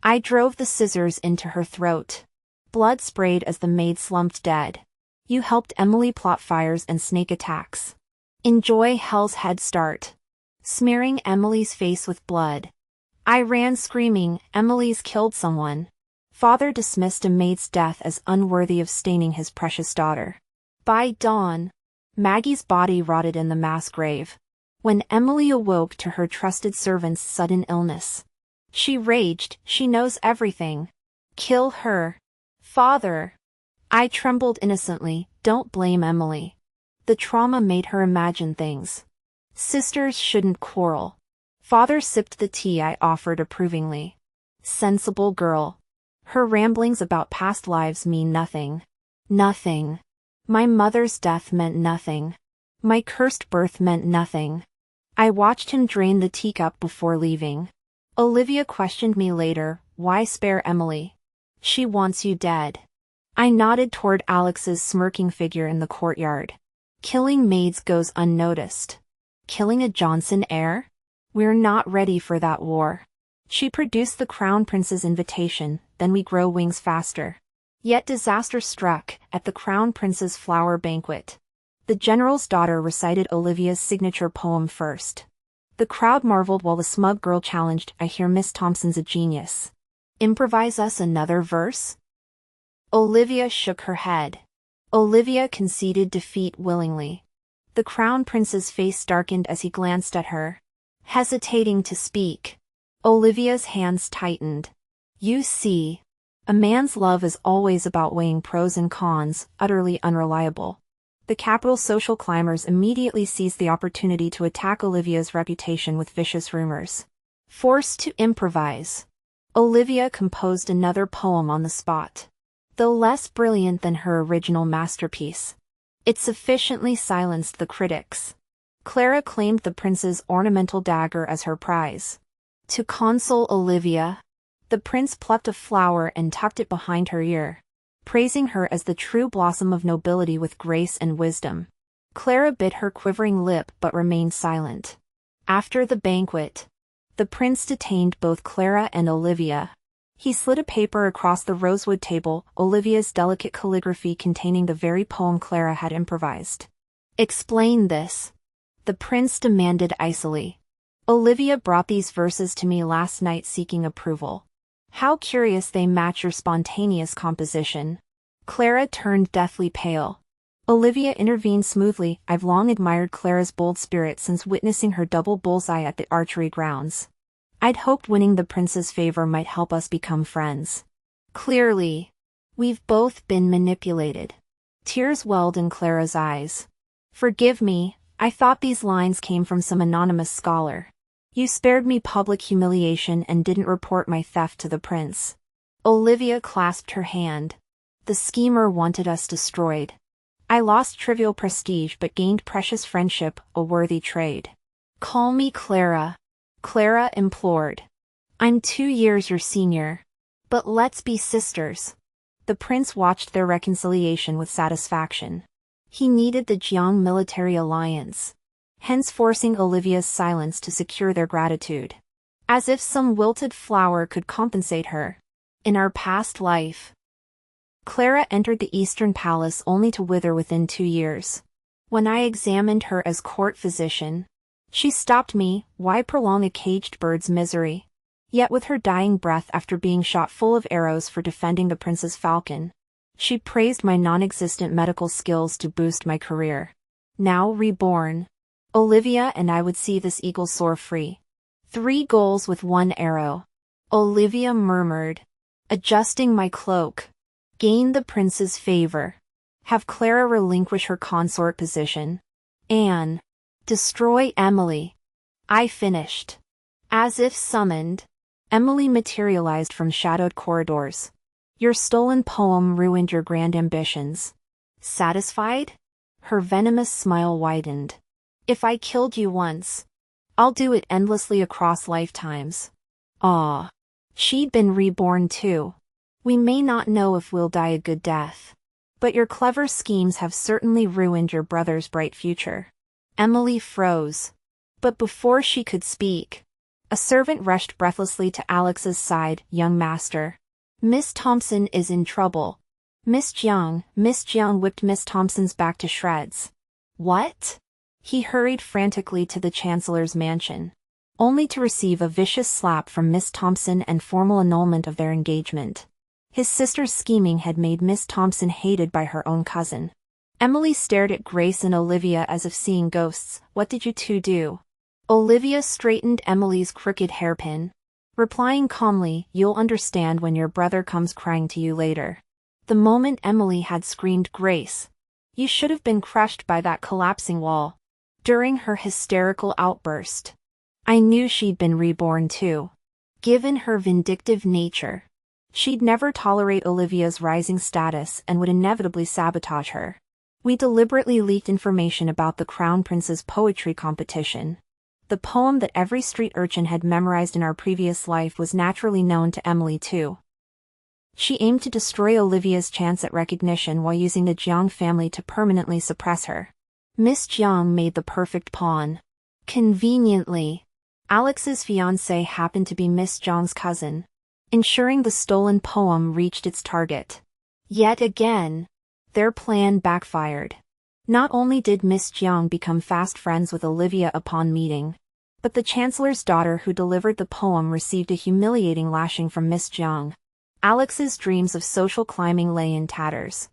I drove the scissors into her throat. Blood sprayed as the maid slumped dead. "You helped Emily plot fires and snake attacks. Enjoy hell's head start." Smearing Emily's face with blood, I ran screaming, "Emily's killed someone." Father dismissed a maid's death as unworthy of staining his precious daughter. By dawn, Maggie's body rotted in the mass grave. When Emily awoke to her trusted servant's sudden illness, she raged, "She knows everything. Kill her." "Father." I trembled innocently, "Don't blame Emily. The trauma made her imagine things. Sisters shouldn't quarrel." Father sipped the tea I offered approvingly. "Sensible girl. Her ramblings about past lives mean nothing." Nothing. My mother's death meant nothing. My cursed birth meant nothing. I watched him drain the teacup before leaving. Olivia questioned me later, "Why spare Emily? She wants you dead." I nodded toward Alex's smirking figure in the courtyard. Killing maids goes unnoticed. Killing a Johnson heir? We're not ready for that war. She produced the crown prince's invitation, then we grow wings faster. Yet disaster struck at the crown prince's flower banquet. The general's daughter recited Olivia's signature poem first. The crowd marveled while the smug girl challenged, "I hear Miss Thompson's a genius. Improvise us another verse?" Olivia shook her head. Olivia conceded defeat willingly. The crown prince's face darkened as he glanced at her, hesitating to speak. Olivia's hands tightened. "You see, a man's love is always about weighing pros and cons, utterly unreliable." The capital's social climbers immediately seized the opportunity to attack Olivia's reputation with vicious rumors. Forced to improvise, Olivia composed another poem on the spot. Though less brilliant than her original masterpiece, it sufficiently silenced the critics. Clara claimed the prince's ornamental dagger as her prize. To console Olivia, the prince plucked a flower and tucked it behind her ear, praising her as the true blossom of nobility with grace and wisdom. Clara bit her quivering lip but remained silent. After the banquet, the prince detained both Clara and Olivia. He slid a paper across the rosewood table, Olivia's delicate calligraphy containing the very poem Clara had improvised. "Explain this," the prince demanded icily. "Olivia brought these verses to me last night seeking approval. How curious they match your spontaneous composition." Clara turned deathly pale. Olivia intervened smoothly, "I've long admired Clara's bold spirit since witnessing her double bullseye at the archery grounds. I'd hoped winning the prince's favor might help us become friends. Clearly, we've both been manipulated." Tears welled in Clara's eyes. "Forgive me, I thought these lines came from some anonymous scholar. You spared me public humiliation and didn't report my theft to the prince." Olivia clasped her hand. "The schemer wanted us destroyed. I lost trivial prestige but gained precious friendship, a worthy trade." "Call me Clara," Clara implored. "I'm 2 years your senior. But let's be sisters." The prince watched their reconciliation with satisfaction. He needed the Jiang military alliance. hence forcing Olivia's silence to secure their gratitude. As if some wilted flower could compensate her. In our past life, Clara entered the Eastern Palace only to wither within 2 years. When I examined her as court physician, she stopped me. Why prolong a caged bird's misery? Yet with her dying breath after being shot full of arrows for defending the prince's falcon, she praised my non-existent medical skills to boost my career. Now reborn, Olivia and I would see this eagle soar free. 3 goals with 1 arrow. Olivia murmured, adjusting my cloak. Gain the prince's favor. Have Clara relinquish her consort position. Anne. Destroy Emily. I finished. As if summoned, Emily materialized from shadowed corridors. Your stolen poem ruined your grand ambitions. Satisfied? Her venomous smile widened. If I killed you once, I'll do it endlessly across lifetimes. Ah. She'd been reborn too. We may not know if we'll die a good death, but your clever schemes have certainly ruined your brother's bright future. Emily froze. But before she could speak, a servant rushed breathlessly to Alex's side. Young master. Miss Thompson is in trouble. Miss Jiang whipped Miss Thompson's back to shreds. What? He hurried frantically to the Chancellor's mansion, only to receive a vicious slap from Miss Thompson and formal annulment of their engagement. His sister's scheming had made Miss Thompson hated by her own cousin. Emily stared at Grace and Olivia as if seeing ghosts. What did you two do? Olivia straightened Emily's crooked hairpin, replying calmly, you'll understand when your brother comes crying to you later. The moment Emily had screamed Grace, you should have been crushed by that collapsing wall. During her hysterical outburst, I knew she'd been reborn too. Given her vindictive nature, she'd never tolerate Olivia's rising status and would inevitably sabotage her. We deliberately leaked information about the Crown Prince's poetry competition. The poem that every street urchin had memorized in our previous life was naturally known to Emily too. She aimed to destroy Olivia's chance at recognition while using the Jiang family to permanently suppress her. Miss Jiang made the perfect pawn. Conveniently, Alex's fiancé happened to be Miss Jiang's cousin, ensuring the stolen poem reached its target. Yet again, their plan backfired. Not only did Miss Jiang become fast friends with Olivia upon meeting, but the Chancellor's daughter who delivered the poem received a humiliating lashing from Miss Jiang. Alex's dreams of social climbing lay in tatters.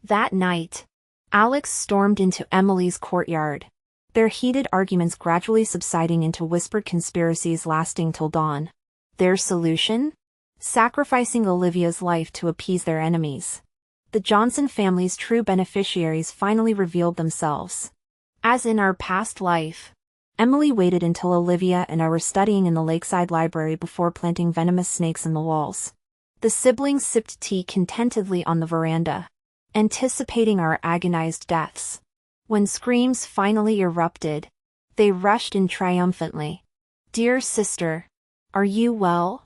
That night, Alex stormed into Emily's courtyard, their heated arguments gradually subsiding into whispered conspiracies lasting till dawn. Their solution? Sacrificing Olivia's life to appease their enemies. The Johnson family's true beneficiaries finally revealed themselves. As in our past life, Emily waited until Olivia and I were studying in the lakeside library before planting venomous snakes in the walls. The siblings sipped tea contentedly on the veranda, anticipating our agonized deaths. When screams finally erupted, they rushed in triumphantly. Dear sister, are you well?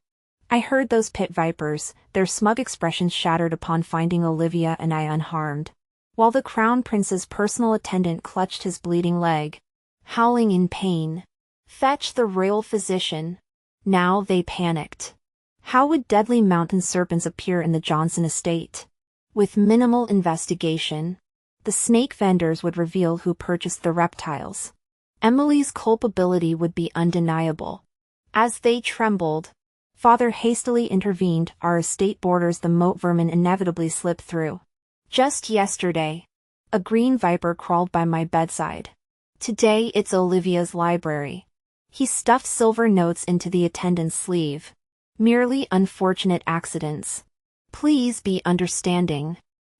I heard those pit vipers, their smug expressions shattered upon finding Olivia and I unharmed, while the Crown Prince's personal attendant clutched his bleeding leg, howling in pain. Fetch the royal physician. Now they panicked. How would deadly mountain serpents appear in the Johnson estate? With minimal investigation, the snake vendors would reveal who purchased the reptiles. Emily's culpability would be undeniable. As they trembled, Father hastily intervened. Our estate borders the moat vermin inevitably slip through. Just yesterday, a green viper crawled by my bedside. Today it's Olivia's library. He stuffed silver notes into the attendant's sleeve. Merely unfortunate accidents. Please be understanding.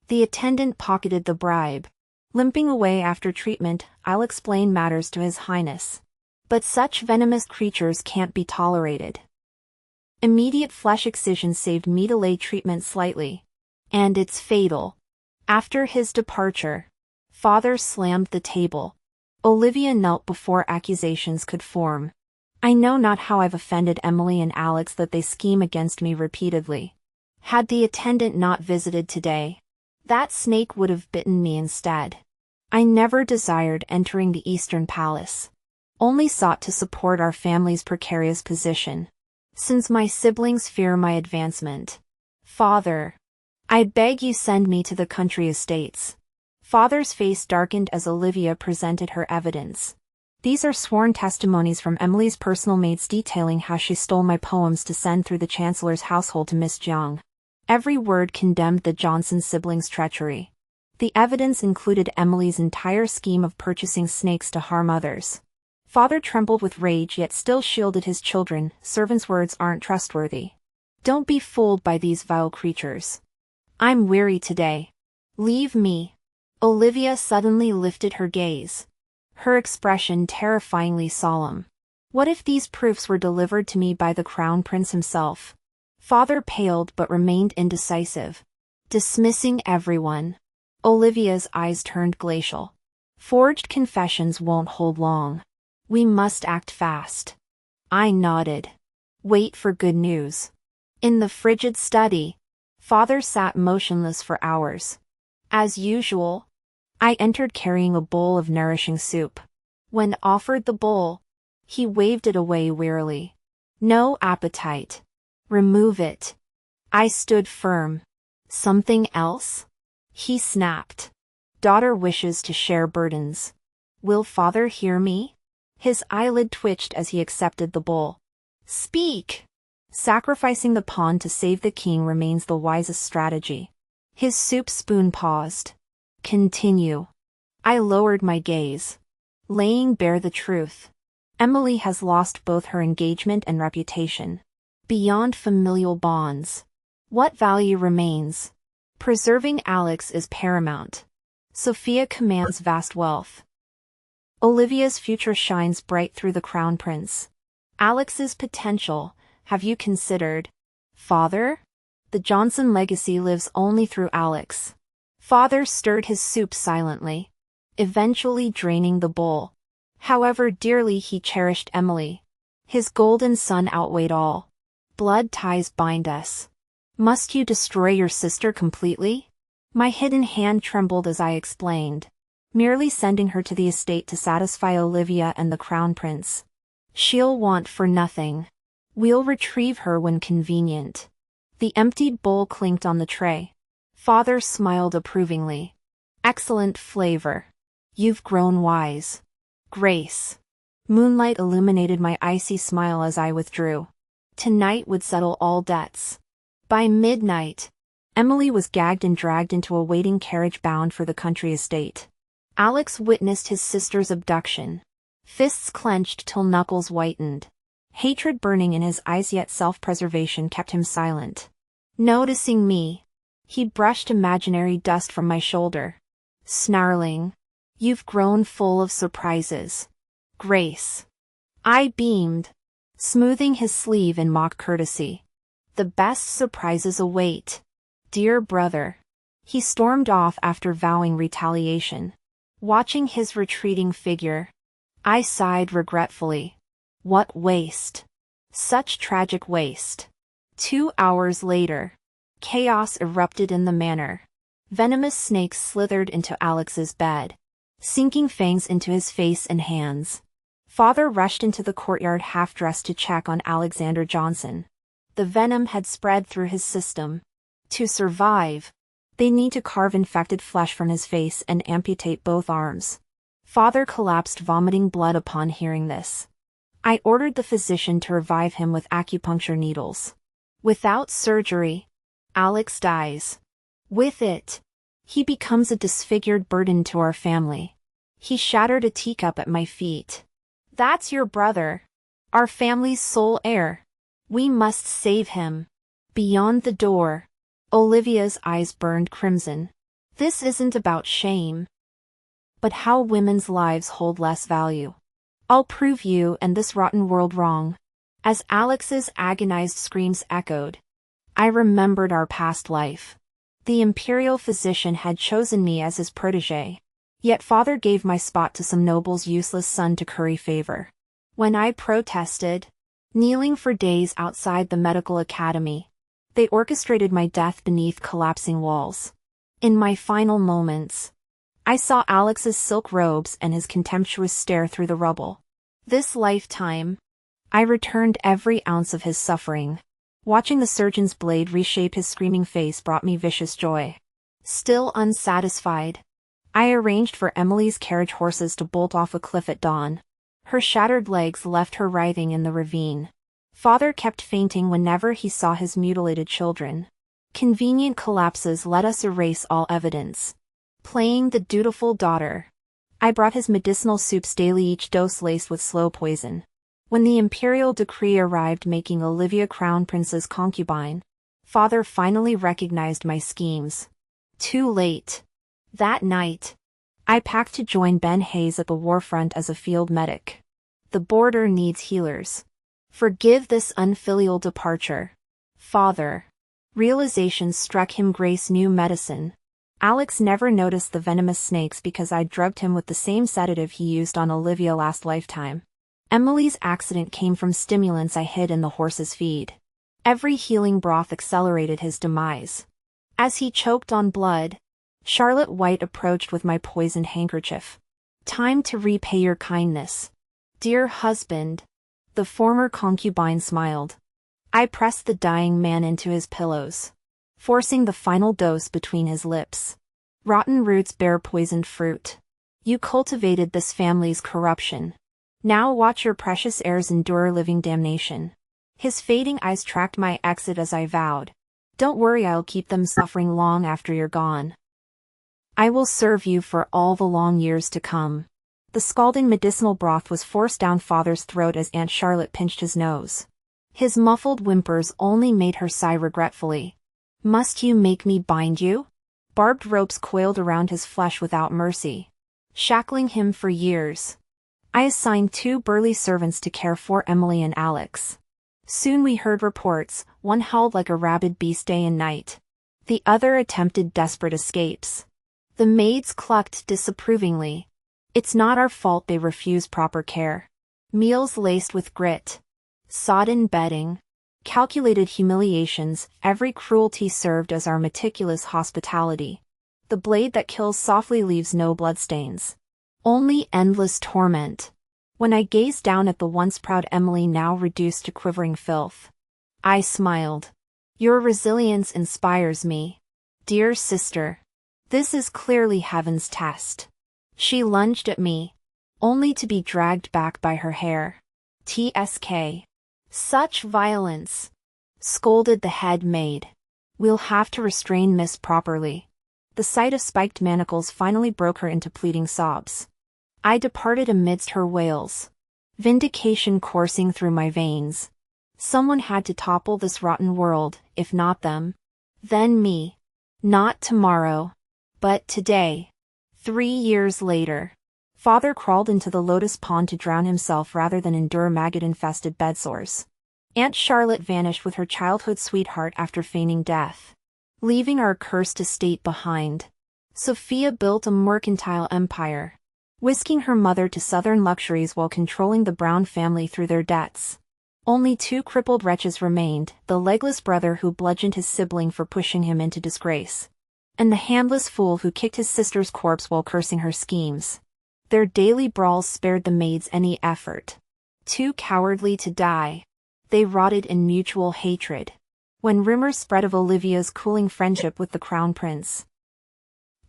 The attendant pocketed the bribe. Limping away after treatment, I'll explain matters to His Highness. But such venomous creatures can't be tolerated. Immediate flesh excision saved me. Delay treatment slightly. And it's fatal. After his departure, Father slammed the table. Olivia knelt before accusations could form. I know not how I've offended Emily and Alex that they scheme against me repeatedly. Had the attendant not visited today, that snake would have bitten me instead. I never desired entering the Eastern Palace. Only sought to support our family's precarious position. Since my siblings fear my advancement. Father. I beg you send me to the country estates. Father's face darkened as Olivia presented her evidence. These are sworn testimonies from Emily's personal maids detailing how she stole my poems to send through the Chancellor's household to Miss Jiang. Every word condemned the Johnson siblings' treachery. The evidence included Emily's entire scheme of purchasing snakes to harm others. Father trembled with rage yet still shielded his children. Servants' words aren't trustworthy. Don't be fooled by these vile creatures. I'm weary today. Leave me. Olivia suddenly lifted her gaze. Her expression terrifyingly solemn. What if these proofs were delivered to me by the Crown Prince himself? Father paled but remained indecisive. Dismissing everyone. Olivia's eyes turned glacial. Forged confessions won't hold long. We must act fast. I nodded. Wait for good news. In the frigid study, Father sat motionless for hours. As usual, I entered carrying a bowl of nourishing soup. When offered the bowl, he waved it away wearily. No appetite. Remove it. I stood firm. Something else? He snapped. Daughter wishes to share burdens. Will father hear me? His eyelid twitched as he accepted the bowl. Speak! Sacrificing the pawn to save the king remains the wisest strategy. His soup spoon paused. Continue. I lowered my gaze. Laying bare the truth. Emily has lost both her engagement and reputation. Beyond familial bonds. What value remains? Preserving Alex is paramount. Sophia commands vast wealth. Olivia's future shines bright through the Crown Prince. Alex's potential, have you considered? Father? The Johnson legacy lives only through Alex. Father stirred his soup silently, eventually draining the bowl. However dearly he cherished Emily. His golden son outweighed all. Blood ties bind us. Must you destroy your sister completely? My hidden hand trembled as I explained. Merely sending her to the estate to satisfy Olivia and the Crown Prince. She'll want for nothing. We'll retrieve her when convenient. The emptied bowl clinked on the tray. Father smiled approvingly. Excellent flavor. You've grown wise. Grace. Moonlight illuminated my icy smile as I withdrew. Tonight would settle all debts. By midnight, Emily was gagged and dragged into a waiting carriage bound for the country estate. Alex witnessed his sister's abduction. Fists clenched till knuckles whitened. Hatred burning in his eyes yet self-preservation kept him silent. Noticing me, he brushed imaginary dust from my shoulder. Snarling. You've grown full of surprises. Grace. I beamed, smoothing his sleeve in mock courtesy. The best surprises await. Dear brother. He stormed off after vowing retaliation. Watching his retreating figure, I sighed regretfully. What waste. Such tragic waste. 2 hours later, chaos erupted in the manor. Venomous snakes slithered into Alex's bed, sinking fangs into his face and hands. Father rushed into the courtyard half-dressed to check on Alexander Johnson. The venom had spread through his system. To survive, they need to carve infected flesh from his face and amputate both arms. Father collapsed, vomiting blood upon hearing this. I ordered the physician to revive him with acupuncture needles. Without surgery, Alex dies. With it, he becomes a disfigured burden to our family. He shattered a teacup at my feet. That's your brother. Our family's sole heir. We must save him. Beyond the door, Olivia's eyes burned crimson. This isn't about shame, but how women's lives hold less value. I'll prove you and this rotten world wrong. As Alex's agonized screams echoed, I remembered our past life. The imperial physician had chosen me as his protégé. Yet father gave my spot to some noble's useless son to curry favor. When I protested, kneeling for days outside the medical academy, they orchestrated my death beneath collapsing walls. In my final moments, I saw Alex's silk robes and his contemptuous stare through the rubble. This lifetime, I returned every ounce of his suffering. Watching the surgeon's blade reshape his screaming face brought me vicious joy. Still unsatisfied, I arranged for Emily's carriage horses to bolt off a cliff at dawn. Her shattered legs left her writhing in the ravine. Father kept fainting whenever he saw his mutilated children. Convenient collapses let us erase all evidence. Playing the dutiful daughter, I brought his medicinal soups daily, each dose laced with slow poison. When the imperial decree arrived making Olivia crown prince's concubine, Father finally recognized my schemes. Too late. That night, I packed to join Ben Hayes at the warfront as a field medic. The border needs healers. Forgive this unfilial departure, Father. Realization struck him. Grace knew medicine. Alex never noticed the venomous snakes because I drugged him with the same sedative he used on Olivia last lifetime. Emily's accident came from stimulants I hid in the horse's feed. Every healing broth accelerated his demise. As he choked on blood, Charlotte White approached with my poisoned handkerchief. Time to repay your kindness, dear husband. The former concubine smiled. I pressed the dying man into his pillows, forcing the final dose between his lips. Rotten roots bear poisoned fruit. You cultivated this family's corruption. Now watch your precious heirs endure living damnation. His fading eyes tracked my exit as I vowed. Don't worry, I'll keep them suffering long after you're gone. I will serve you for all the long years to come. The scalding medicinal broth was forced down Father's throat as Aunt Charlotte pinched his nose. His muffled whimpers only made her sigh regretfully. Must you make me bind you? Barbed ropes coiled around his flesh without mercy, shackling him for years. I assigned 2 burly servants to care for Emily and Alex. Soon we heard reports, one howled like a rabid beast day and night. The other attempted desperate escapes. The maids clucked disapprovingly. It's not our fault they refuse proper care. Meals laced with grit, sodden bedding, calculated humiliations, every cruelty served as our meticulous hospitality. The blade that kills softly leaves no bloodstains. Only endless torment. When I gazed down at the once proud Emily now reduced to quivering filth, I smiled. Your resilience inspires me, dear sister. This is clearly heaven's test. She lunged at me, only to be dragged back by her hair. TSK. Such violence, scolded the head maid. We'll have to restrain Miss properly. The sight of spiked manacles finally broke her into pleading sobs. I departed amidst her wails, vindication coursing through my veins. Someone had to topple this rotten world, if not them, then me. Not tomorrow, but today. 3 years later, Father crawled into the lotus pond to drown himself rather than endure maggot-infested bedsores. Aunt Charlotte vanished with her childhood sweetheart after feigning death, leaving our cursed estate behind. Sophia built a mercantile empire, whisking her mother to southern luxuries while controlling the Brown family through their debts. Only 2 crippled wretches remained, the legless brother who bludgeoned his sibling for pushing him into disgrace, and the handless fool who kicked his sister's corpse while cursing her schemes. Their daily brawls spared the maids any effort. Too cowardly to die, they rotted in mutual hatred. When rumors spread of Olivia's cooling friendship with the crown prince,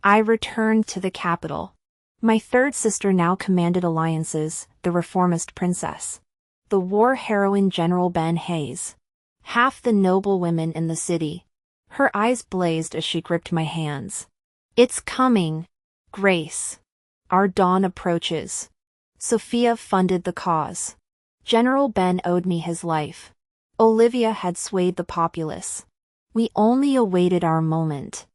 I returned to the capital. My third sister now commanded alliances, the reformist princess, the war heroine General Ben Hayes, half the noble women in the city. Her eyes blazed as she gripped my hands. It's coming, Grace. Our dawn approaches. Sophia funded the cause. General Ben owed me his life. Olivia had swayed the populace. We only awaited our moment.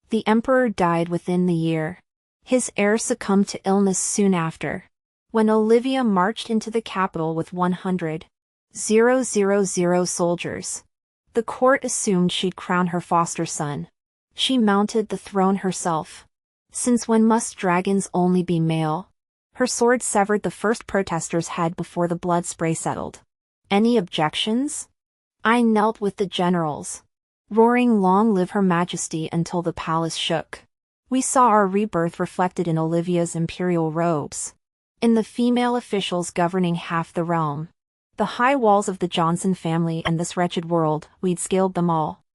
The emperor died within the year. His heir succumbed to illness soon after. When Olivia marched into the capital with 100,000 soldiers, the court assumed she'd crown her foster son. She mounted the throne herself. Since when must dragons only be male? Her sword severed the first protester's head before the blood spray settled. Any objections? I knelt with the generals, roaring "Long live Her Majesty" until the palace shook. We saw our rebirth reflected in Olivia's imperial robes. In the female officials governing half the realm. The high walls of the Johnson family and this wretched world, we'd scaled them all.